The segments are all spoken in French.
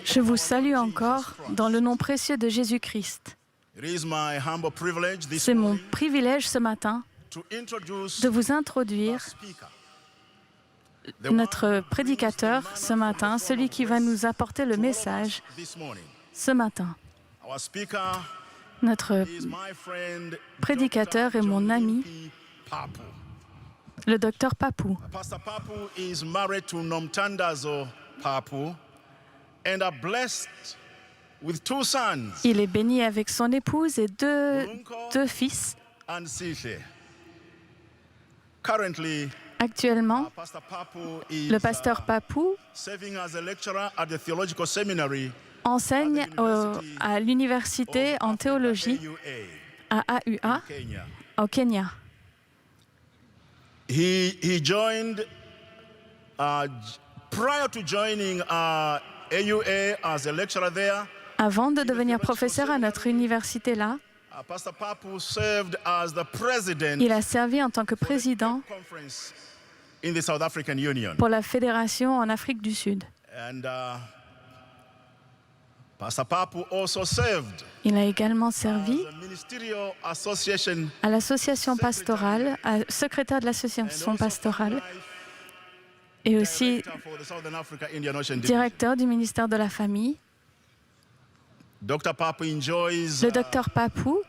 Je vous salue encore dans le nom précieux de Jésus-Christ. C'est mon privilège ce matin de vous introduire notre prédicateur ce matin, celui qui va nous apporter le message ce matin. Notre prédicateur est mon ami, le docteur Papou. Pastor Papou is married to Nomtandazo Papou and are blessed with 2 sons. Il est béni avec son épouse et deux fils. And Sihle. Currently, Actuellement, Pastor Papou is le pasteur Papou serving as a lecturer at the Theological Seminary enseigne à l'université en théologie AUA, à AUA Kenya. au Kenya. He joined prior to joining AUA as a lecturer there. Avant de devenir professeur à notre université là, Pastor Papou served as the president il a servi en tant que président conference in the South African Union. pour la fédération en Afrique du Sud. And Pastor Papou also served Il a également servi as a ministerial association à l'association pastorale, secrétaire de l'association pastorale et aussi director for the Southern Africa Indian Ocean Division. directeur du ministère de la Famille. Dr. Papou enjoys Le docteur Papou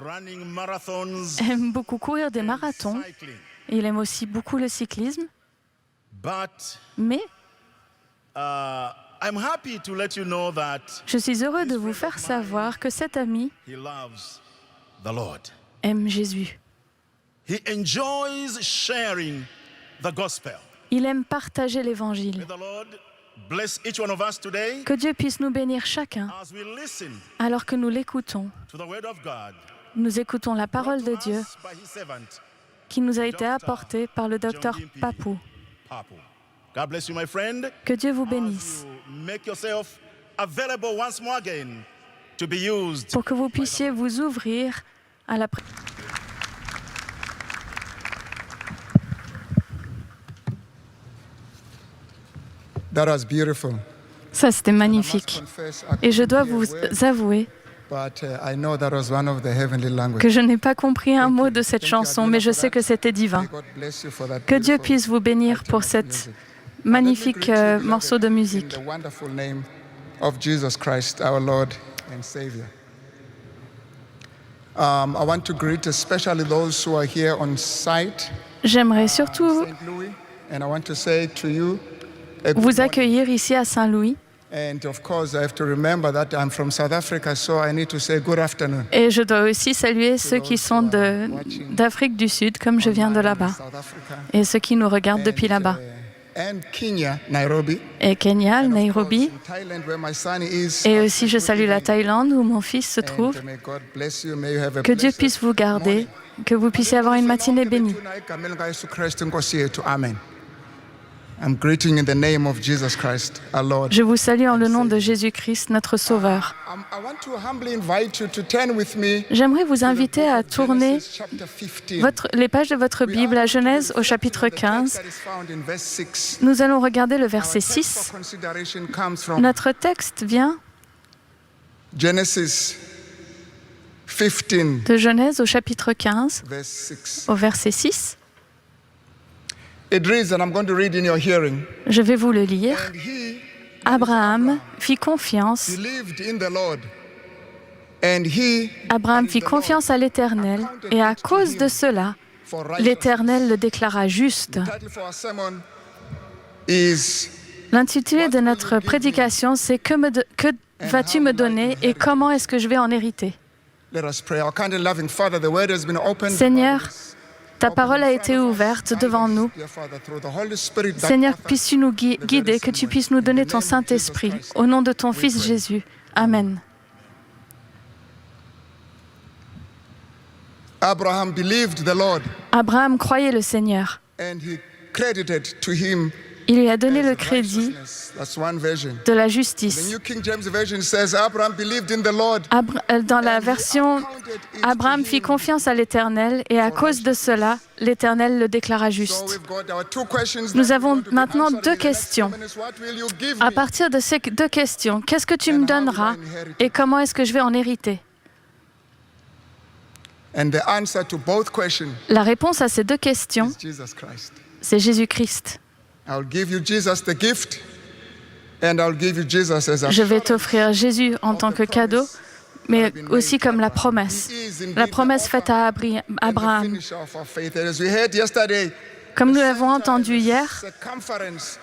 running marathons, aime beaucoup courir des marathons. cycling. Il aime aussi beaucoup le cyclisme. But Mais I'm happy to let you know that je suis heureux de vous faire savoir que cet ami he loves the Lord. aime Jésus. He enjoys sharing the gospel. Il aime partager l'Évangile. May the Lord bless each one of us today Que Dieu puisse nous bénir chacun as we listen alors que nous l'écoutons. to the word of God Nous écoutons la parole de brought to Dieu us by his servant qui nous a été apportée par le docteur Papou. Papou. God bless you, my friend. Que Dieu vous As bénisse. you make yourself available once more again to be used. Pour que vous puissiez vous ouvrir à la That was beautiful. Ça, c'était magnifique. Et je dois vous avouer But I know that was one of the heavenly language. que je n'ai pas compris un mot de cette chanson, mais je sais que c'était divin. May God bless you for that Que Dieu beautiful puisse vous bénir item pour of cette music. magnifique Let me greet you, morceau de beloved, musique. In the wonderful name of Jesus Christ, our Lord and Savior. I want to greet especially those who are here on site J'aimerais surtout St. Louis, and I want to say to you, a good vous morning. accueillir ici à Saint-Louis. And of course, I have to remember that I'm from South Africa, so I need to say good afternoon. Et je dois aussi saluer ceux qui sont d'Afrique du Sud, comme je viens de là-bas, South Africa. et ceux qui nous regardent depuis là-bas. And Kenya, Nairobi. Et Kenya, And of Nairobi. course, in Thailand, where my son is. Et aussi, je salue la Thaïlande, où mon fils se trouve. And may God bless you. May you have a Que Dieu blessed puisse vous garder, que vous puissiez avoir une matinée bénie. Amen. I'm greeting in the name of Jesus Christ, our Lord. Je vous salue en le nom de Jésus-Christ, notre Sauveur. I want to humbly invite you to turn with me J'aimerais vous inviter à tourner Genesis chapter 15. les pages de votre Bible à Genèse au chapitre 15. That is found in verse 6. Nous allons regarder le Our verset text 6. for consideration comes from Notre texte vient Genesis 15, de Genèse au chapitre 15, verse 6. au verset 6. It reads, and I'm going to read in your hearing. Je vais vous le lire. And he Abraham fit confiance. believed in the Lord. And he Abraham fit confiance à l'Éternel, et à cause de cela, for righteousness. l'Éternel le déclara juste. The title for our sermon is L'intitulé de notre prédication, c'est que vas-tu me donner et comment est-ce que je vais en hériter? Let us pray. Our kind and loving Father, the word has been opened. Seigneur, ta parole a été ouverte devant nous. Dear Father, through the Holy Spirit that Seigneur, puisses-tu nous guider, que tu puisses nous donner ton Saint-Esprit. Au nom de ton Fils Jésus. Amen. Abraham believed the Lord, Abraham croyait le Seigneur and he credited to him Il lui a donné le crédit That's one version. de la The justice. New King James Version says Abraham believed in the Lord. Dans la version, Abraham fit confiance à l'Éternel et à cause de cela, l'Éternel le déclara So juste. we've got our two questions Nous that avons we're going to be maintenant answering deux in the next questions. 2 minutes. What will you give À me? partir de ces deux questions, qu'est-ce que tu me donneras et comment est-ce que je vais en hériter? And the answer to both questions La réponse à ces deux questions, is Jesus Christ. c'est Jésus-Christ. I'll give you Jesus the gift, and I'll give you Jesus as a Je vais t'offrir Jésus en tant que cadeau, mais aussi comme la promesse. La promesse faite à Abraham. finisher of our faith. And as we heard yesterday, Comme nous l'avons entendu hier, circumference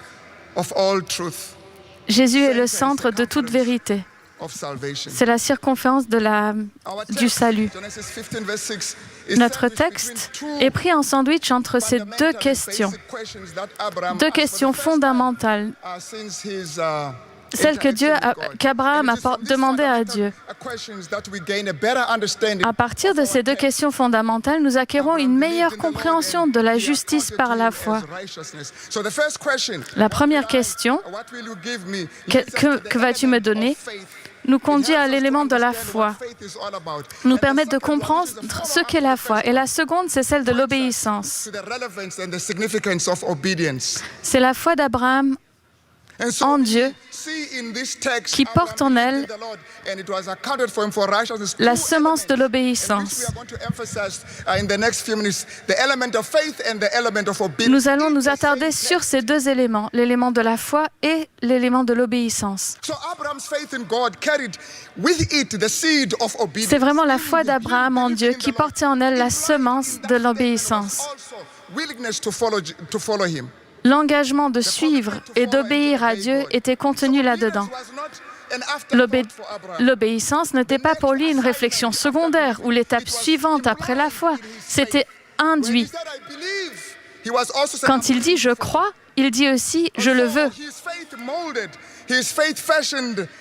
of all truth, Jésus est le centre de toute vérité. of salvation. C'est la circonférence Our du text, salut. Genesis 15 verse 6, is Notre sandwiched texte between two est pris en sandwich entre ces deux fundamental questions. basic questions that Abraham Deux asked for questions the first time, fondamentales, since his, celles que Dieu interaction with God. qu'Abraham And a it is from these demandé à fundamental Dieu. questions that we gain a better understanding À partir de ces deux questions fondamentales, nous acquérons une meilleure compréhension de la justice par la foi. So the first question, La première question, what will you give me? que vas-tu me donner, nous conduit à l'élément de la foi, nous permet de comprendre ce qu'est la foi. Et la seconde, c'est celle de l'obéissance. C'est la foi d'Abraham en Dieu qui porte en elle la semence de l'obéissance. Nous allons nous attarder sur ces deux éléments, l'élément de la foi et l'élément de l'obéissance. C'est vraiment la foi d'Abraham en Dieu qui portait en elle la semence de l'obéissance. L'engagement de suivre et d'obéir à Dieu était contenu là-dedans. L'obéissance n'était pas pour lui une réflexion secondaire ou l'étape suivante après la foi. C'était induit. Quand il dit « je crois », il dit aussi « je le veux ».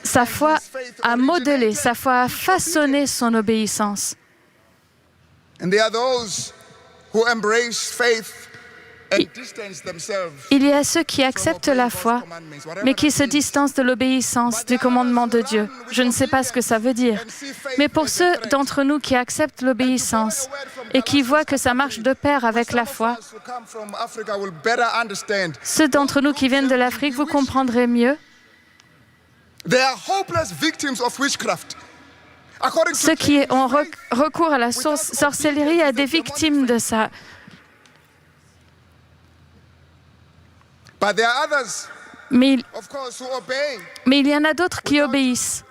Sa foi a modelé, sa foi a façonné son obéissance. Il y a ceux qui acceptent la foi, mais qui se distancent de l'obéissance du commandement de Dieu. Je ne sais pas ce que ça veut dire. Mais pour ceux d'entre nous qui acceptent l'obéissance et qui voient que ça marche de pair avec la foi, ceux d'entre nous qui viennent de l'Afrique, vous comprendrez mieux. Ceux qui ont recours à la sorcellerie sont des victimes de ça. Mais il y en a d'autres qui obéissent.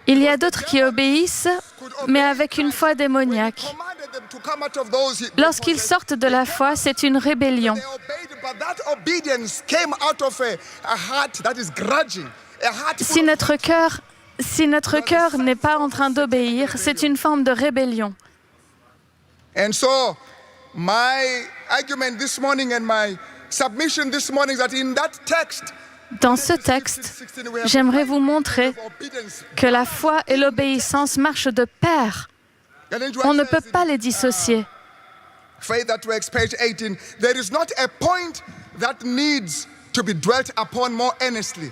Il y a d'autres qui obéissent, mais avec une foi démoniaque. Lorsqu'ils sortent de la foi, c'est une rébellion. Si notre cœur n'est pas en train d'obéir, c'est une forme de rébellion. And so, my argument this morning and my submission this morning is that in that text, dans ce texte, j'aimerais vous montrer que la foi et l'obéissance marchent de pair. On ne peut pas les dissocier. Faith at Works, page 18. There is not a point that needs to be dwelt upon more earnestly.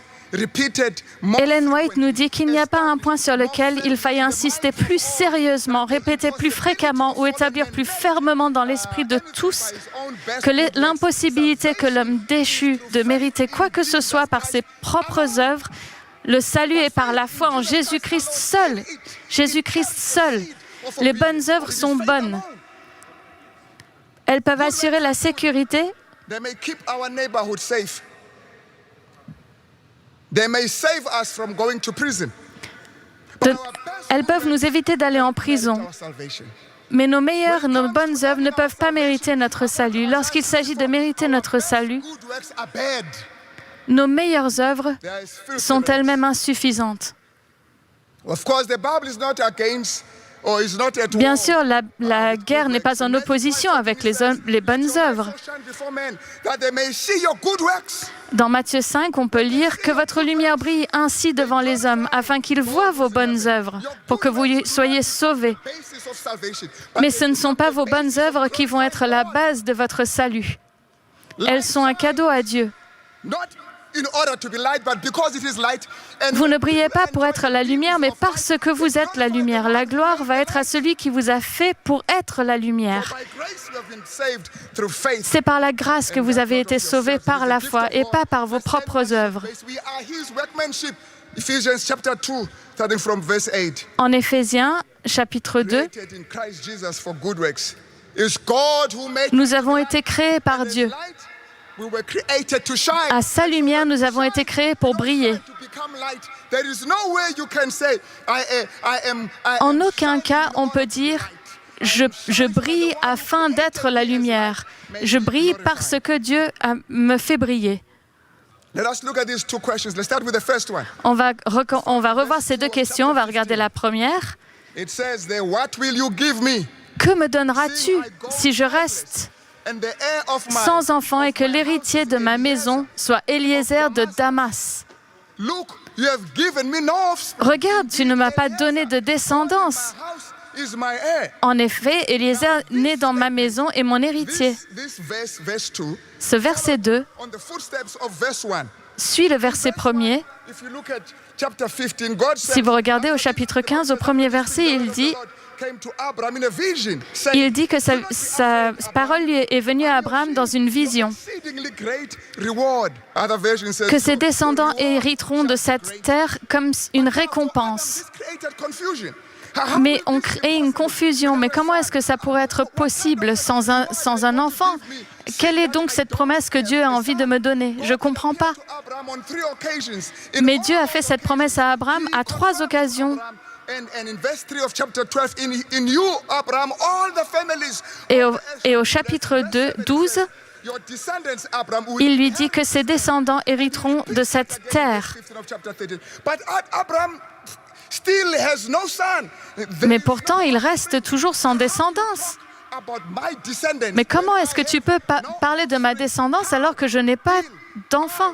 Ellen White nous dit qu'il n'y a pas un point sur lequel il faille insister plus sérieusement, répéter plus fréquemment ou établir plus fermement dans l'esprit de tous que l'impossibilité que l'homme déchu de mériter quoi que ce soit par ses propres œuvres. Le salut est par la foi en Jésus-Christ seul. Jésus-Christ seul. Les bonnes œuvres sont bonnes. Elles peuvent assurer la sécurité. Elles peuvent nous éviter d'aller en prison. Mais nos bonnes œuvres ne peuvent pas mériter notre salut. Lorsqu'il s'agit de mériter notre salut, nos meilleures œuvres sont elles-mêmes insuffisantes. or is not at Bien war. sûr, la guerre n'est pas en opposition avec les bonnes œuvres. Shine before men, that they may see your good works. Dans Matthieu 5, on peut lire que votre lumière brille ainsi devant les hommes, afin qu'ils voient vos bonnes œuvres, pour que vous soyez sauvés. Basis of salvation. Mais ce ne sont pas vos bonnes œuvres qui vont être la base de votre salut. Elles sont un cadeau à Dieu. Not in order to be light, but because it is light. And Vous ne brillez pas pour être la lumière, mais parce que vous êtes la lumière. La gloire va être à celui qui vous a fait pour être la lumière. by grace you have been saved through faith. C'est par la grâce que vous avez été sauvés par la foi et pas par vos propres œuvres. We are his workmanship. Ephesians chapter 2, starting from verse 8. En Éphésiens, chapitre 2, Created in Christ Jesus for good works. It's God who made nous avons été créés par Dieu. light. We were created to shine. À sa lumière, nous avons été créés pour briller. To become light. There is no way you can say, I am En aucun cas, on peut dire je brille afin d'être la lumière. Je brille parce que Dieu me fait briller. Let us look at these two questions. Let's start with the first one. On va revoir ces deux questions. On va regarder la première. It says there, what will you give me? Que me donneras-tu si je reste And the heir of my sans enfant et que l'héritier de ma maison soit Eliezer de Damas? look, you have given me no offspring. Regarde, tu ne m'as pas donné de descendance. My house is my heir. En effet, Eliezer naît dans ma maison et mon héritier. This verse 2, Ce verset 2 on the footsteps of verse 1. suit le verset 1er. If you look at chapter 15, God said, Si vous regardez au chapitre 15, au premier verset, il dit came to Abraham in a vision, saying, Il dit que sa parole lui est venue à Abraham dans une vision, exceedingly great reward. Other version says, que ses descendants hériteront de cette terre comme une récompense. this created confusion. Mais on crée une confusion. Mais comment est-ce que ça pourrait être possible sans un enfant? Quelle est donc cette promesse que Dieu a envie de me donner? Je ne comprends pas. Abraham on 3 occasions. In Mais Dieu a fait cette promesse à Abraham à 3 occasions. And in verse 3 of chapter 12, in you, Abraham, all the families, Et au chapitre 12, your descendants, Abraham, will il lui dit que ses descendants hériteront de cette terre. 15 of chapter 13. But Abraham still has no son. Mais pourtant, il reste toujours sans descendance. About my descendants. Mais comment est-ce que tu peux parler de ma descendance alors que je n'ai pas d'enfant?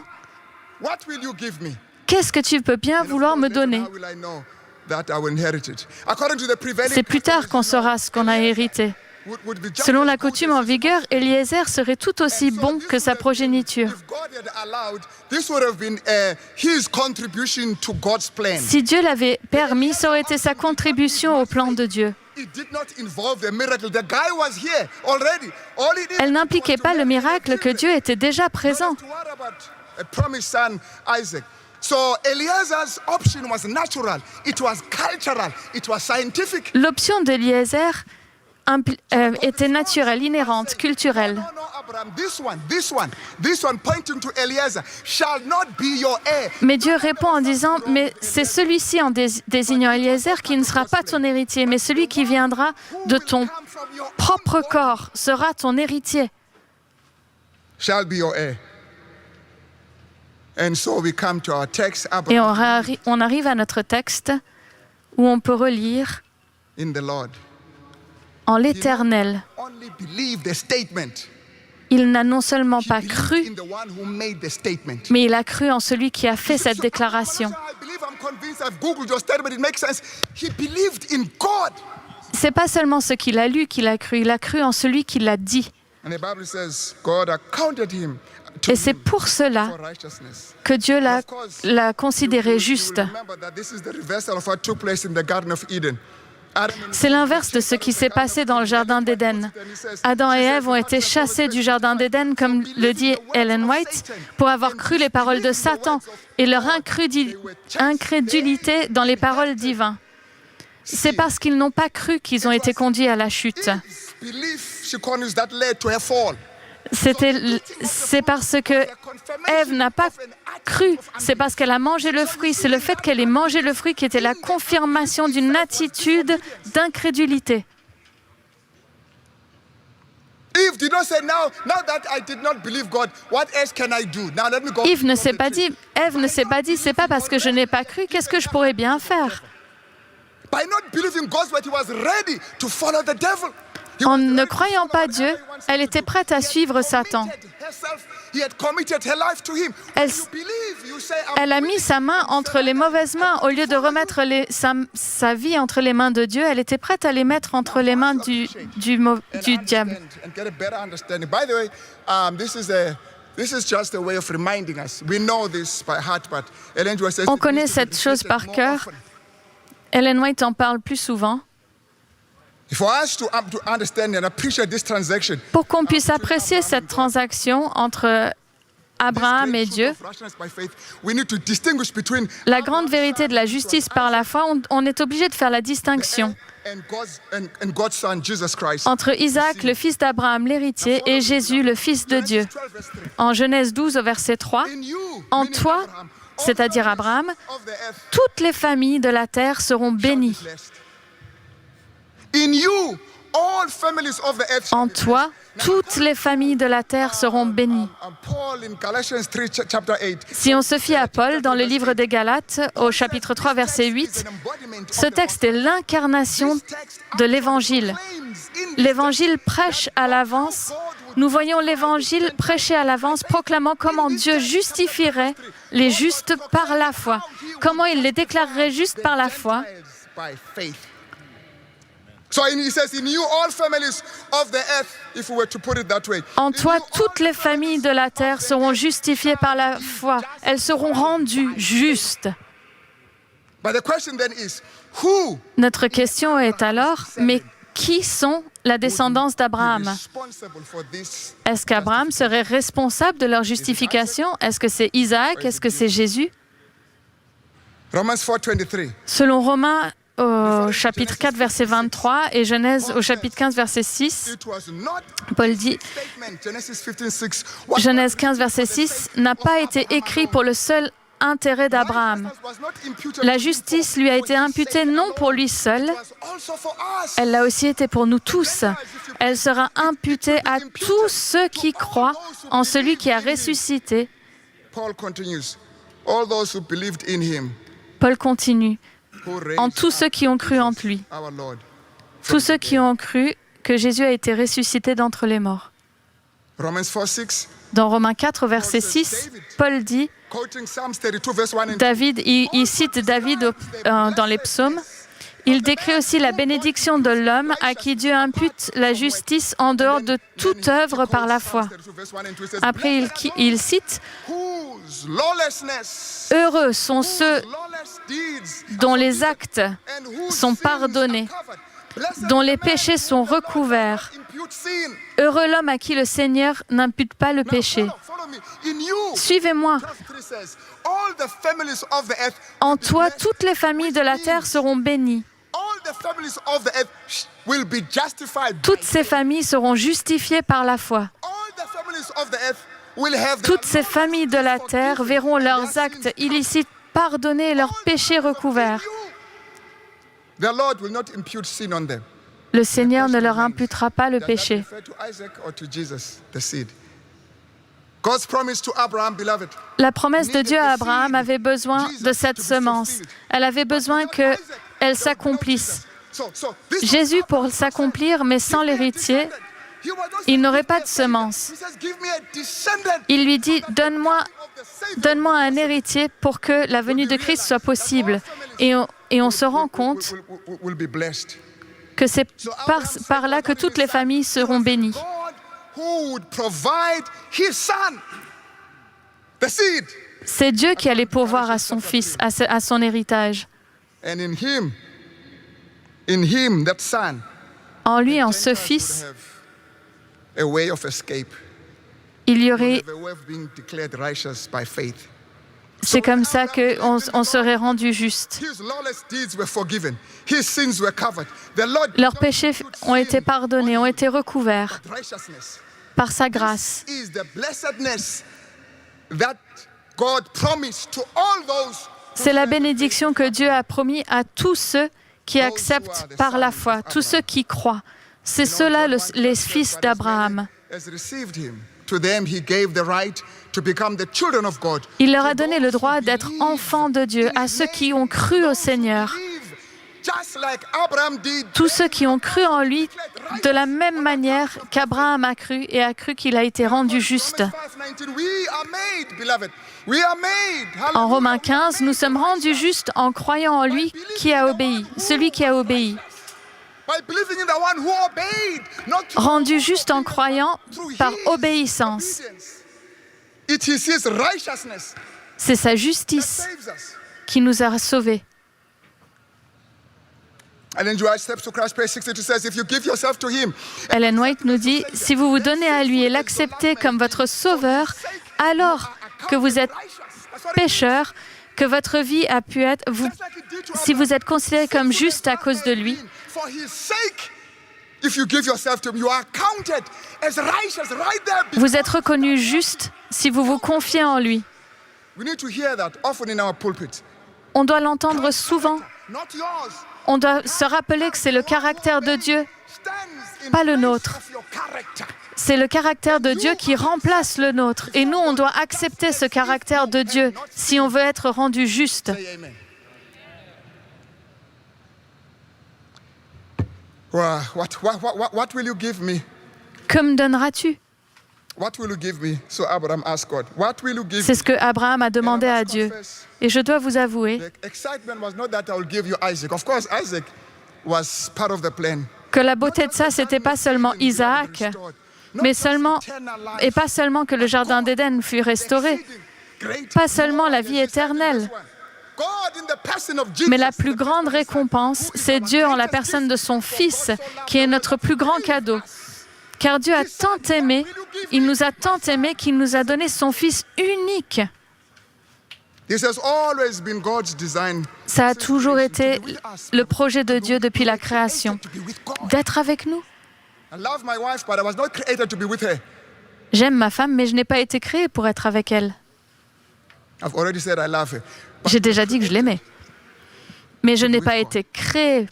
What will you give me? Qu'est-ce que tu peux bien vouloir me donner? How will I know that I will inherit it? According to the prevailing C'est plus tard qu'on saura ce qu'on a hérité. would be just Selon la coutume en vigueur, Eliezer serait tout aussi bon que sa progéniture. if God had allowed, this would have been his contribution to God's plan. Si Dieu l'avait permis, ça aurait été sa contribution au plan de Dieu. It did not involve the miracle. The guy was here already. All it Elle n'impliquait pas le miracle que Dieu était déjà présent. to what about a promised son, Isaac? So Eliezer's option was natural. It was cultural. It was scientific. L'option d'Eliezer était naturelle, inhérente, culturelle. No, Abraham, this one pointing to Eliezer shall not be your heir. Mais Dieu répond en disant, mais c'est celui-ci en désignant Eliezer qui ne sera pas ton héritier, mais celui qui viendra de ton Come from your propre corps sera ton héritier. shall be your heir. And so we come to our text, Et Abraham on arrive à notre texte où on peut relire in the Lord. en l'Éternel. Only believe the statement. Il n'a non seulement pas Believe cru, in the one who made the statement. mais il a cru en celui qui a fait cette déclaration. I believe, I'm convinced, I've Googled your statement, it makes sense. He believed in God. C'est pas seulement ce qu'il a lu qu'il a cru, il a cru en celui qui l'a dit. And the Bible says God accounted him to Et c'est him pour cela for righteousness. que Dieu l'a considéré You juste. remember that this is the reversal of what took place in the Garden of Eden. Adam and C'est l'inverse de ce qui s'est passé dans le Jardin d'Éden. Adam et Ève ont été chassés du Jardin d'Éden, comme le dit Ellen White, pour avoir cru les paroles de Satan et leur incrédulité dans les paroles divines. C'est parce qu'ils n'ont pas cru qu'ils ont été conduits à la chute. belief, she continues, that led to her fall. C'est parce que Ève n'a pas cru, c'est parce qu'elle a mangé le fruit. C'est le fait qu'elle ait mangé le fruit qui était la confirmation d'une attitude d'incrédulité. Eve did not say, now that I did not believe God, what else can I do? Now let me go. Ève ne s'est pas dit, c'est pas parce que je n'ai pas cru, qu'est-ce que je pourrais bien faire? By not believing God's word, he was ready to follow the devil. He En was ne ready to croyant pas follow Dieu, the devil once elle était prête à suivre Satan. He had committed her life to him. Elle- When you believe, you say, I'm Elle a mis willing. sa main entre les mauvaises mains. Au lieu de remettre sa vie entre les mains de Dieu, elle était prête à les mettre entre les mains du diable. And get a better understanding. By the way, this is just a way of reminding us. We know this by heart, but Ellen White says On it connaît needs to be cette chose repeated par more cœur. often. Ellen White en parle plus souvent. For us to understand and appreciate this transaction, Pour qu'on puisse apprécier cette transaction entre Abraham et Dieu, we need to distinguish between la grande vérité de la justice par la foi, on est obligé de faire la distinction and God's son Jesus Christ. entre Isaac, le fils d'Abraham, l'héritier, et Jésus, le fils de Dieu. En Genèse 12, au verset 3, en toi, c'est-à-dire Abraham, toutes les familles de la terre seront bénies. In you, all families of the earth shall En be toi, blessed. toutes les familles de la terre seront bénies. Paul in Galatians 3, chapter 8. Si on se fie à Paul dans le livre des Galates, au chapitre 3, verset 8, ce texte est l'incarnation de l'Évangile. L'Évangile prêche à l'avance. Nous voyons l'Évangile prêcher à l'avance, proclamant comment Dieu justifierait les justes par la foi. Comment il les déclarerait justes par la foi. By faith. So he says, in you, all families of the earth, if we were to put it that way. En toi, toutes les familles de la terre seront justifiées par la foi. Elles seront rendues justes. But the question then is, who Notre question est alors, mais qui sont la descendance is d'Abraham? responsible for this? Est-ce qu'Abraham serait responsable de leur justification? Est-ce que c'est Isaac? Est-ce que c'est Jésus? Romans 4:23. Selon Romains au chapitre 4, verset 23 et Genèse au chapitre 15, verset 6, It was not Paul dit, statement, Genesis 15:6. Genèse 15, verset 6, n'a pas été écrit pour le seul intérêt d'Abraham. La justice lui a été imputée non pour lui seul, elle l'a aussi été pour nous tous. Elle sera imputée à tous ceux qui croient en celui qui a ressuscité. Paul continues. All those who believed in him, Paul continue, who en raised tous ceux qui ont cru en lui, our Lord. tous ceux qui ont cru que Jésus a été ressuscité d'entre les morts. Romans 4:6. Dans Romains 4, verset 6, Paul dit, Quoting Psalms 32, verse 1 and 2. David, il cite David dans les psaumes, il décrit aussi la bénédiction de l'homme à qui Dieu impute la justice en dehors de toute œuvre par la foi. Après, il cite, Whose lawlessness, heureux sont ceux whose lawless deeds dont les actes and whose sont sins pardonnés, are covered. Blessed dont the les man péchés sont recouverts. who impute sin. Heureux l'homme à qui le Seigneur n'impute pas le péché. Follow me. In you, Suivez-moi. verse 3 says, all the families of the earth En toi, toutes les familles de la terre seront bénies. all the families of the earth will be justified. Toutes ces familles seront justifiées par la foi. All the families of the earth will have Toutes ces familles de la terre verront leurs actes illicites pardonnés et leurs péchés recouverts. The Lord will not impute sin on them. Le Seigneur ne leur imputera pas le Does that péché. refer to Isaac or to Jesus, the seed? God's promise to Abraham, beloved. La promesse de Dieu à Abraham avait besoin de cette semence. Elle avait besoin qu'elle s'accomplisse. Jésus pour s'accomplir, mais sans l'héritier, il n'aurait pas de semence. Il lui dit, donne-moi un héritier pour que la venue de Christ soit possible. Et on se rend compte que c'est par là que toutes les familles seront bénies. C'est Dieu qui allait pourvoir à son fils, à son héritage. En lui, en ce fils, il y aurait... C'est comme ça qu'on serait rendu juste. Leurs péchés ont été pardonnés, ont été recouverts par sa grâce. C'est la bénédiction que Dieu a promis à tous ceux qui acceptent par la foi, tous ceux qui croient. C'est ceux-là les fils d'Abraham. Il leur a donné le droit d'être enfants de Dieu, à ceux qui ont cru au Seigneur, just like Abraham did. Tous ceux qui ont cru en lui de la même manière qu'Abraham a cru et a cru qu'il a été rendu juste. En Romains 15, nous sommes rendus justes en croyant en lui qui a obéi, celui qui a obéi. Rendu juste en croyant par obéissance. C'est sa justice qui nous a sauvés. Ellen White nous dit, si vous vous donnez à lui et l'acceptez comme votre sauveur, alors que vous êtes pécheur, que votre vie a pu être, si vous êtes considéré comme juste à cause de lui, vous êtes reconnu juste si vous vous confiez en lui. On doit l'entendre souvent. On doit se rappeler que c'est le caractère de Dieu, pas le nôtre. C'est le caractère de Dieu qui remplace le nôtre. Et nous, on doit accepter ce caractère de Dieu si on veut être rendu juste. What will you give me? Que me donneras-tu? What will you give me? So Abraham asked God, what will you give C'est ce que me? Abraham a demandé à Dieu. Et je dois vous avouer The excitement was not that I will give you Isaac. Of course, Isaac was part of the plan. que la beauté de ça, c'était pas seulement Isaac, mais pas seulement que le jardin d'Éden fut restauré, pas seulement la vie éternelle, mais la plus grande récompense, c'est Dieu en la personne de son Fils, qui est notre plus grand cadeau. Car Dieu a tant aimé, il nous a tant aimé qu'il nous a donné son Fils unique. Ça a toujours été le projet de Dieu depuis la création, d'être avec nous. J'aime ma femme, mais je n'ai pas été créé pour être avec elle. J'ai déjà dit que je l'aimais. Mais je n'ai pas été créé.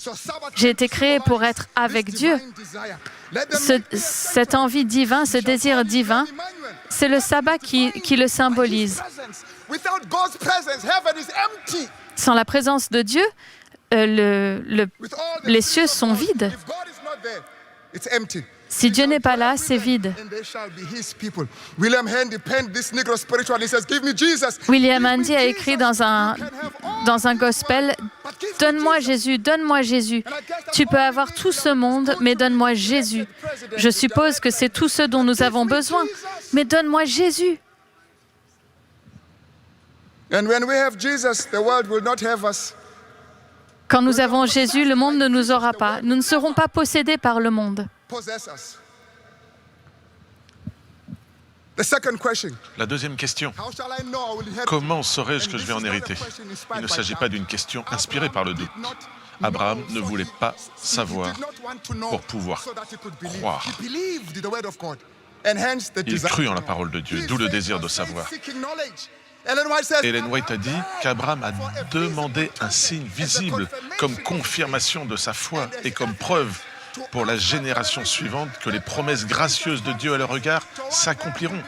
J'ai été créé pour être avec Dieu. Cette envie divine, ce désir divin, c'est le sabbat qui le symbolise. Sans la présence de Dieu, les cieux sont vides. Si Dieu n'est pas là, c'est vide. William Handy a écrit dans un gospel, « Donne-moi Jésus, donne-moi Jésus. Tu peux avoir tout ce monde, mais donne-moi Jésus. Je suppose que c'est tout ce dont nous avons besoin, mais donne-moi Jésus. » Quand nous avons Jésus, le monde ne nous aura pas. Nous ne serons pas possédés par le monde. La deuxième question, comment saurais-je que je vais en hériter? Il ne s'agit pas d'une question inspirée par le doute. Abraham ne voulait pas savoir pour pouvoir croire. Il crut en la parole de Dieu, d'où le désir de savoir. Ellen White a dit qu'Abraham a demandé un signe visible comme confirmation de sa foi et comme preuve pour la génération suivante que les promesses gracieuses de Dieu à leur regard s'accompliront.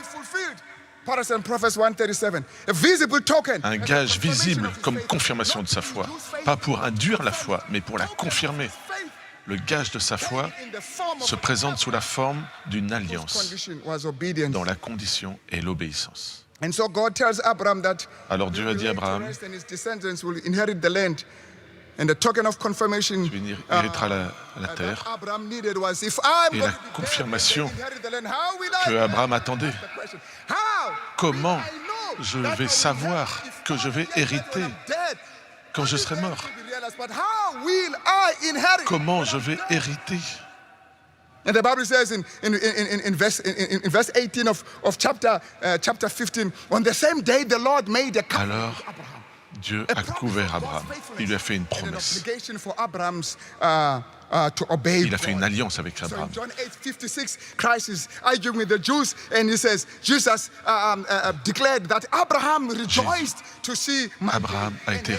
Un gage visible comme confirmation de sa foi, pas pour induire la foi, mais pour la confirmer. Le gage de sa foi se présente sous la forme d'une alliance, dont la condition est l'obéissance. Alors Dieu a dit à Abraham, tu hériteras la terre. Et la confirmation que Abraham attendait, comment je vais savoir que je vais hériter quand je serai mort? Comment je vais hériter? And the Bible says in verse 18 of chapter 15, on the same day the Lord made a covenant with Abraham. Dieu a couvert Abraham. Il lui a fait une promesse. Il a fait une alliance avec Abraham. John 8:56, Christ is arguing with the Jews, and he says, Jesus declared that Abraham rejoiced to see my Abraham a été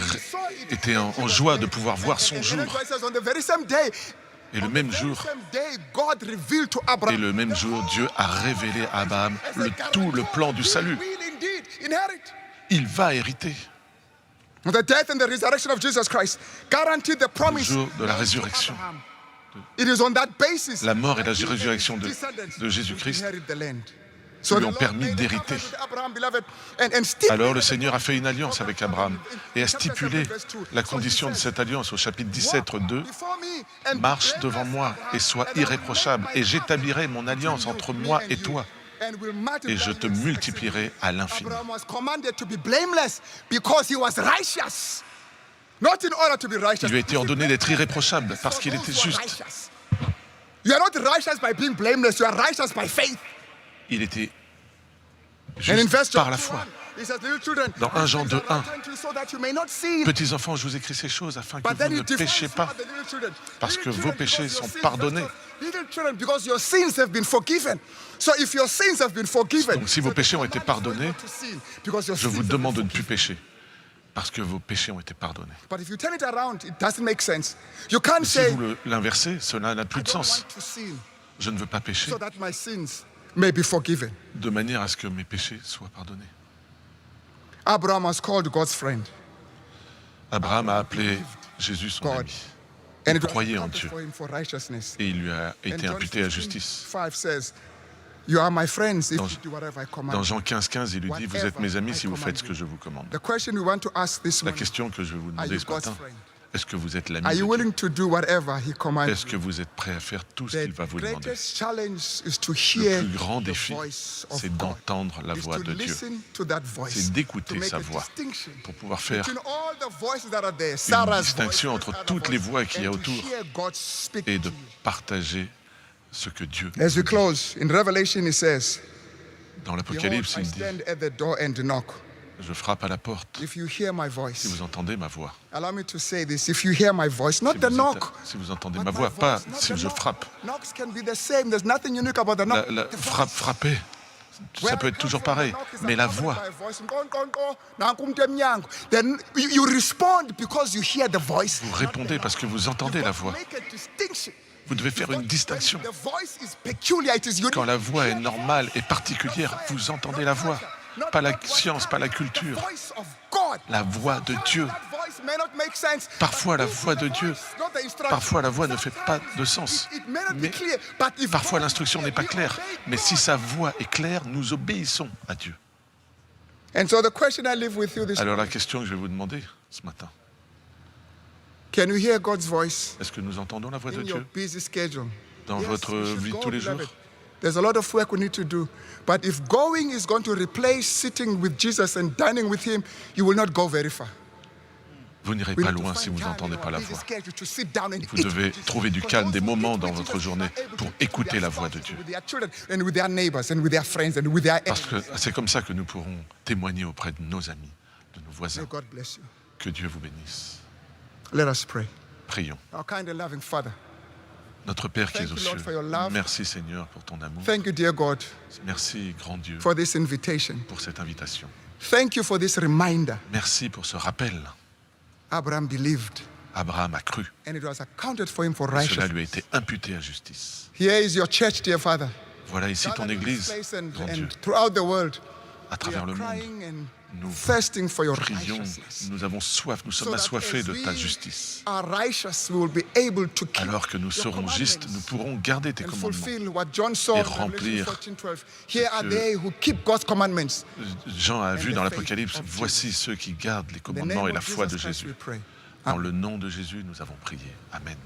en joie de pouvoir voir son jour. Et le même jour, Dieu a révélé à Abraham le plan du salut. Il va hériter. The death and the resurrection of Jesus Christ guaranteed the Le promise. jour de la résurrection, It is on that basis la mort et la résurrection de Jésus-Christ lui ont permis d'hériter. Alors le Seigneur a fait une alliance avec Abraham et a stipulé la condition de cette alliance au chapitre 17, 2. Marche devant moi et sois irréprochable, et j'établirai mon alliance entre moi et toi, et je te multiplierai à l'infini. Abraham was commanded to be blameless because he was righteous. Not in order to be righteous. Il lui a été ordonné d'être irréprochable parce qu'il était juste. You are not righteous by being blameless, you are righteous by faith. Il était And in juste verse par la foi. he says, little children, Dans 1 Jean 2, 1, so that you may not sin. petits enfants, je vous écris ces choses afin que But then vous ne he defines péchiez pas, the little children. parce que Little vos children, péchés because your sont sins- pardonnés. Little children, because your sins have been forgiven. So if your sins have been forgiven, Donc si vos péchés ont été pardonnés, to sin, because your je vous sins have demande de been ne plus pécher, parce que vos péchés ont été pardonnés. But if you turn it around, it doesn't make sense. You can't Si say, vous l'inversez, cela n'a plus I de don't sens. want to sin Je ne veux pas pécher so that my sins may be forgiven. de manière à ce que mes péchés soient pardonnés. Abraham was called God's friend. Abraham a appelé Jésus son God. ami, And it was croyait en accounted Dieu. for him for righteousness. et il lui a And été John imputé à 15, justice. 5 says, you are my friends if Dans- you do whatever I command. Dans Jean 15, 15, il lui dit, vous êtes mes amis si vous faites ce que je vous commande. The question we want to ask this La morning, question que je vais vous are demander you ce God's matin, friend? est-ce que vous êtes l'ami Are de you Dieu? willing to do whatever he commands? Est-ce que vous êtes prêt à faire tout ce The qu'il va vous demander? greatest challenge is to Le hear plus grand the défi, voice of c'est God. d'entendre la Is voix to de Dieu. listen to that voice, C'est to d'écouter make sa a voix distinction pour pouvoir faire between all the voices that are there, une Sarah's distinction voice, entre other toutes les voices, voix qu'il y a and to autour hear God speak et to de you. partager ce que Dieu. As we close, in Revelation it says, Dans Behold, l'Apocalypse, I il dit, stand at the door and knock. je frappe à la porte. If you hear my Si voice, vous entendez ma voix, allow me to say this, if you hear my voice, not the knock. si vous entendez Not ma my voix, pas voice, not si the je knock. frappe. Knocks can be the same. There's nothing unique about the knock. La The frappe, voice. frapper, ça Where peut it être comes toujours from, the pareil, knock is mais la accompanied voix, by a voice. Nanku umntu emnyango. Then you respond because you hear the voice. vous répondez parce que vous entendez la voix. Make a distinction. Vous devez faire une distinction. The voice is peculiar, it is unique. Quand la voix est normale et particulière, vous entendez la voix. Pas la science, pas la culture. The voice of God. La voix de Dieu. That voice may not make sense. Parfois, la voix de Dieu, Not the instruction. parfois la voix ne fait pas de sens. It may not be Mais clear, but if parfois God l'instruction is n'est pas clear, claire. we obey Mais si God. sa voix est claire, nous obéissons à Dieu. And so the question I leave with you this Alors la question que je vais vous demander ce matin, can you hear God's voice est-ce que nous entendons la voix de in your Dieu busy schedule? dans Yes, votre we should vie de go, tous les beloved. jours? There's a lot of work we need to do. But if going is going to replace sitting with Jesus and dining with him, you will not go very far. Vous n'irez We pas need to loin find si vous time n'entendez in pas our la busy voix. schedule to sit down and Vous eat devez with Jesus. trouver du Because calme, those des who moments eat dans with votre Jesus journée are able pour to eat with écouter their la voix de spouses, Dieu. with their children and with their neighbors and with their friends and with their Parce enemies. que c'est comme ça que nous pourrons témoigner auprès de nos amis, de nos voisins. May God bless you. Que Dieu vous bénisse. Let us pray. Prions. Our kind and loving Father, Notre Père qui Thank es aux you, Lord, cieux, for your love. merci Seigneur pour ton amour. thank you, dear God, Merci grand Dieu for this invitation. pour cette invitation. Thank you for this reminder. Merci pour ce rappel. Abraham believed, Abraham a cru. and it was accounted for him for Cela righteousness. lui a été imputé à justice. Here is your church, dear Father. Voilà ici ton Gathered in this Église, place and grand Dieu, throughout the world, à we travers are le monde. crying and Nous thirsting for your prions, righteousness. nous avons soif, nous So sommes that assoiffés as de ta we justice. are righteous, we will be able to keep Alors que nous your serons justes, nous commandments pourrons garder tes and commandements. fulfill what John saw et in Revelation remplir 14:12. Here are que- they who keep God's commandments. Jean a vu the dans faith l'Apocalypse, of voici Jesus. ceux qui gardent les In the commandements name et la of foi de Jesus Christ, we Jésus. pray. Dans Amen. le nom de Jésus, nous avons prié. Amen.